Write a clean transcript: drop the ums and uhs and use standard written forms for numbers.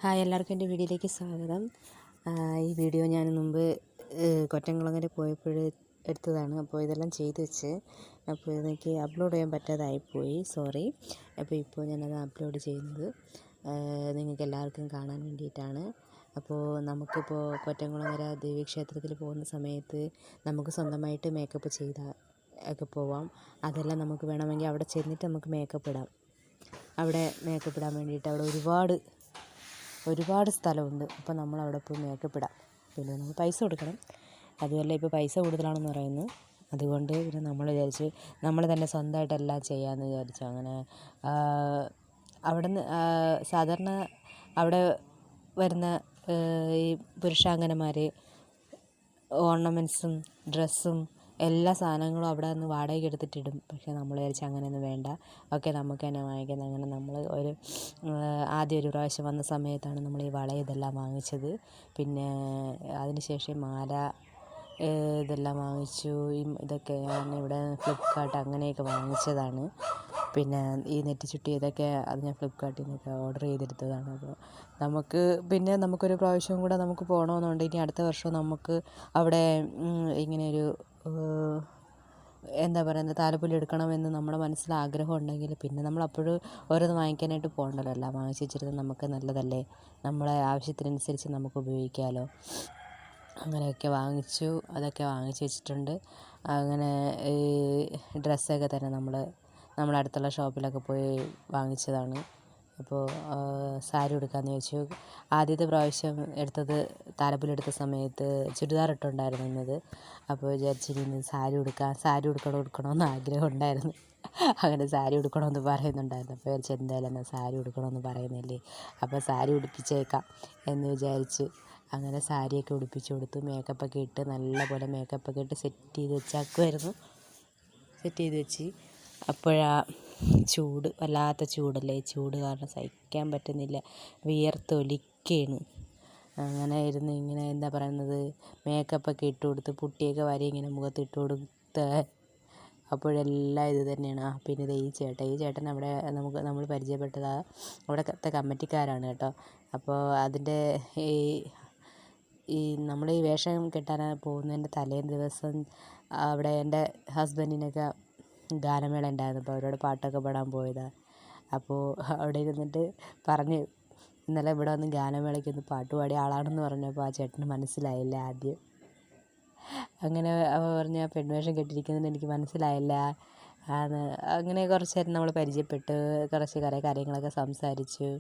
Hi, എല്ലാവർക്കും എൻ്റെ വീഡിയോയിലേക്ക് സ്വാഗതം. ഈ വീഡിയോ ഞാൻ മുമ്പ് കൊറ്റംകുളങ്ങര പോയപ്പോൾ എടുത്തതാണ്. അപ്പോൾ ഇതെല്ലാം ചെയ്ത് വെച്ച് അപ്പോൾ എനിക്ക് അപ്ലോഡ് ചെയ്യാൻ പറ്റാതായിപ്പോയി, സോറി. അപ്പോൾ ഇപ്പോൾ ഞാനത് അപ്ലോഡ് ചെയ്യുന്നത് നിങ്ങൾക്ക് എല്ലാവർക്കും കാണാൻ വേണ്ടിയിട്ടാണ്. അപ്പോൾ നമുക്കിപ്പോൾ കൊറ്റംകുളങ്ങര ദേവീക്ഷേത്രത്തിൽ പോകുന്ന സമയത്ത് നമുക്ക് സ്വന്തമായിട്ട് മേക്കപ്പ് ഒക്കെ പോവാം. അതെല്ലാം നമുക്ക് വേണമെങ്കിൽ അവിടെ ചെന്നിട്ട് നമുക്ക് മേക്കപ്പ് ഇടാം. അവിടെ മേക്കപ്പ് ഇടാൻ വേണ്ടിയിട്ട് അവിടെ ഒരുപാട് സ്ഥലമുണ്ട്. അപ്പോൾ നമ്മളവിടെ പോയി മേക്കപ്പ് ഇടാം. പിന്നെ നമ്മൾ പൈസ കൊടുക്കണം. അതുമല്ല, ഇപ്പോൾ പൈസ കൂടുതലാണെന്ന് പറയുന്നു. അതുകൊണ്ട് പിന്നെ നമ്മൾ വിചാരിച്ച് നമ്മൾ തന്നെ സ്വന്തമായിട്ട് എല്ലാം ചെയ്യാമെന്ന് വിചാരിച്ചു. അങ്ങനെ സാധാരണ അവിടെ വരുന്ന ഈ പുരുഷാംഗനമാർ ഓർണമെൻറ്റ്സും ഡ്രസ്സും എല്ലാ സാധനങ്ങളും അവിടെ നിന്ന് വാടകയ്ക്ക് എടുത്തിട്ടിടും. പക്ഷേ നമ്മൾ വിചാരിച്ച് അങ്ങനെയൊന്നും വേണ്ട, ഓക്കെ നമുക്ക് തന്നെ വാങ്ങിക്കുന്നത്. അങ്ങനെ നമ്മൾ ആദ്യം ഒരു പ്രാവശ്യം വന്ന സമയത്താണ് നമ്മൾ ഈ വള ഇതെല്ലാം വാങ്ങിച്ചത്. പിന്നെ അതിന് മാല ഇതെല്ലാം വാങ്ങിച്ചു. ഇതൊക്കെ ഞാൻ ഇവിടെ ഫ്ലിപ്കാർട്ട് അങ്ങനെയൊക്കെ വാങ്ങിച്ചതാണ്. പിന്നെ ഈ നെറ്റിച്ചുട്ടി ഇതൊക്കെ അത് ഞാൻ ഫ്ലിപ്കാർട്ടിൽ നിന്നൊക്കെ ഓർഡർ ചെയ്തെടുത്തതാണ്. അപ്പോൾ നമുക്കൊരു പ്രാവശ്യം കൂടെ നമുക്ക് പോകണമെന്നുണ്ട്. ഇനി അടുത്ത വർഷം നമുക്ക് അവിടെ ഇങ്ങനെയൊരു എന്താ പറയുന്നത്, താലപ്പൊലി എടുക്കണമെന്ന് നമ്മുടെ മനസ്സിൽ ആഗ്രഹം ഉണ്ടെങ്കിൽ പിന്നെ നമ്മളപ്പോഴും ഓരോന്ന് വാങ്ങിക്കാനായിട്ട് പോകണ്ടല്ലോ. എല്ലാം വാങ്ങിച്ച് വെച്ചിരുന്നത് നമുക്ക് നല്ലതല്ലേ, നമ്മളെ ആവശ്യത്തിനനുസരിച്ച് നമുക്ക് ഉപയോഗിക്കാമല്ലോ. അങ്ങനെയൊക്കെ വാങ്ങിച്ചു, അതൊക്കെ വാങ്ങിച്ച് വെച്ചിട്ടുണ്ട്. അങ്ങനെ ഈ ഡ്രസ്സൊക്കെ തന്നെ നമ്മുടെ അടുത്തുള്ള ഷോപ്പിലൊക്കെ പോയി വാങ്ങിച്ചതാണ്. അപ്പോൾ സാരി ഉടുക്കാമെന്ന് ചോദിച്ചു. ആദ്യത്തെ പ്രാവശ്യം എടുത്തത് താലപ്പൊലി എടുത്ത സമയത്ത് ചുരിദാർ ഇട്ടുണ്ടായിരുന്നത്. അപ്പോൾ വിചാരിച്ചിരുന്നു സാരി ഉടുക്കണമെന്ന് ആഗ്രഹം ഉണ്ടായിരുന്നു. അങ്ങനെ സാരി ഉടുക്കണമെന്ന് പറയുന്നുണ്ടായിരുന്നു. അപ്പോൾ വിചാരിച്ചു എന്തായാലും എന്നാൽ സാരി ഉടുക്കണമെന്ന് പറയുന്നില്ലേ, അപ്പോൾ സാരി ഉടുപ്പിച്ചേക്കാം എന്ന് വിചാരിച്ച് അങ്ങനെ സാരിയൊക്കെ ഉടുപ്പിച്ച് കൊടുത്തു. മേക്കപ്പൊക്കെ ഇട്ട് നല്ലപോലെ മേക്കപ്പൊക്കെ ഇട്ട് സെറ്റ് ചെയ്ത് വെച്ച് അപ്പോഴാ ചൂട്, വല്ലാത്ത ചൂടല്ലേ. ചൂട് കാരണം സഹിക്കാൻ പറ്റുന്നില്ല, വിയർത്തൊലിക്കുകയാണ്. അങ്ങനെ ഇരുന്ന് ഇങ്ങനെ എന്താ പറയുന്നത്, മേക്കപ്പൊക്കെ ഇട്ട് കൊടുത്ത് പുട്ടിയൊക്കെ വരെ ഇങ്ങനെ മുഖത്തിട്ട് കൊടുത്ത് അപ്പോഴെല്ലാം ഇത് തന്നെയാണ്. പിന്നെ ഈ ചേട്ടൻ അവിടെ നമ്മൾ പരിചയപ്പെട്ടതാണ്. അവിടുത്തെ കമ്മിറ്റിക്കാരാണ് കേട്ടോ. അപ്പോൾ അതിൻ്റെ നമ്മൾ ഈ വേഷം കെട്ടാനാണ് പോകുന്നതിൻ്റെ തലേന്ന് ദിവസം അവിടെ എൻ്റെ ഹസ്ബൻഡിനൊക്കെ ഗാനമേള ഉണ്ടായിരുന്നു. അപ്പോൾ അവരോട് പാട്ടൊക്കെ പാടാൻ പോയതാണ്. അപ്പോൾ അവിടെ ഇരുന്നിട്ട് പറഞ്ഞു, ഇന്നലെ ഇവിടെ വന്ന് ഗാനമേളയ്ക്ക് ഒന്ന് പാട്ട് പാടിയ ആളാണെന്ന് പറഞ്ഞപ്പോൾ ആ ചേട്ടന് മനസ്സിലായില്ല ആദ്യം. അങ്ങനെ അവ പറഞ്ഞ പെൺവേഷം കെട്ടിയിരിക്കുന്നത് എനിക്ക് മനസ്സിലായില്ല. അങ്ങനെ കുറച്ച് നേരം നമ്മൾ പരിചയപ്പെട്ട് കുറേ കാര്യങ്ങളൊക്കെ സംസാരിച്ചു.